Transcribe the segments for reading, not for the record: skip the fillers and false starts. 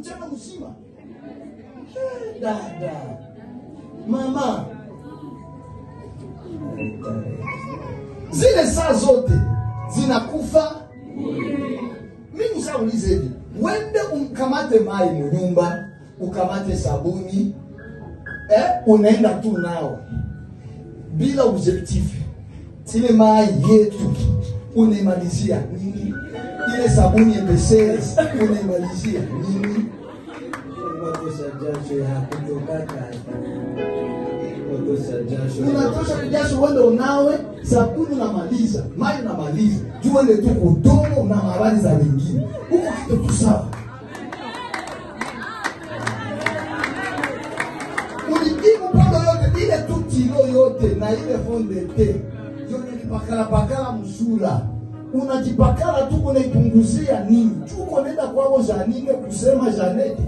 mchana mzima. Dada, mama, zile saa zote zinakufa. Mimi nisaulize hivi, wende umkamate mai mnyumba, ukamate sabuni, unaenda tu nao bila objectif. Ile mai yetu unaimalizia nini? Ile sabuni epesezi unaimalizia nini? Unatosha jasho wende unawe, sabuni unamaliza, mai unamaliza. Juu wende tu kudomo na habari za wengine. Huko kitu tu sawa. Ulikimu pombe yote, ile tu kilo yote na ile fonde te. Yote pakala msura. Unajipakala tu unaipunguzia nini? Chuko nenda kwao Janine kusema Janete.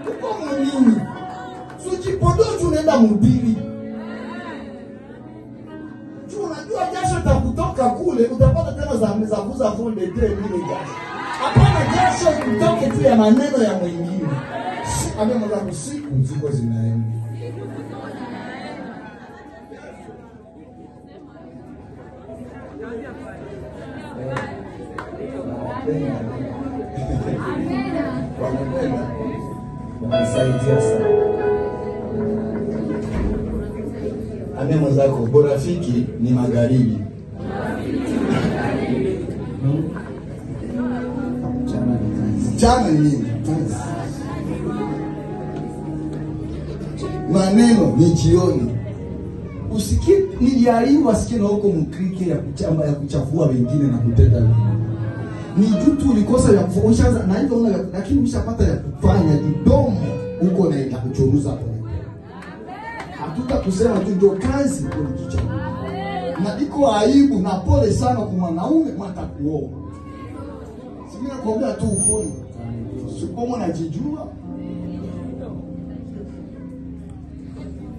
Uko mnini? Sujipodozi unaenda mubili. Chuo unajua jasho takutoka kule, utapata tena za kuza fonde te ile jasho. Hapana jasho kutoke tu ya maneno ya mwingine. Ame mwana usiku ziko zinaenda. Wanasaidia sana. Ame mwenzako, borafiki ni magharibi. Chama ni nini? Maneno ni jioni. Usikie niliariwa sikia na huko mkrike ya kuchamba ya kuchafua wengine na kutenda wengine. Ni jutu ulikosa ya kufundisha na hivyo una, lakini umeshapata ya kufanya kidomo huko na ya kuchunguza pale. Hatuta kusema tu ndio kazi kwa kichwa. Na iko aibu na pole sana kwa mwanaume mwata kuoa. Simi nakwambia tu upone. Sipomo najijua.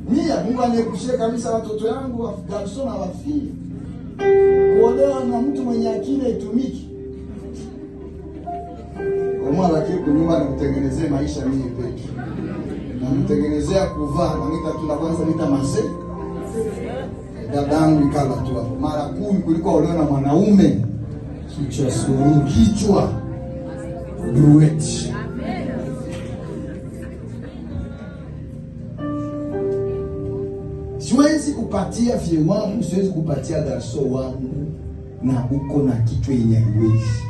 Mia Mungu anekushia kabisa watoto yangu wa garson na wafili. Kuolewa na mtu mwenye akili itumiki. Mwana kiko nyumba na kutengenezea maisha mimi peke. Na mtengenezea kuvaa na nita tu la kwanza nita mase. Dadangu ikala tu hapo. Mara 10 kuliko olewa na mwanaume. Kichwa suru, kichwa duet. Siwezi kupatia fie wangu, siwezi kupatia garso wangu na uko na kichwa yenye haiwezi.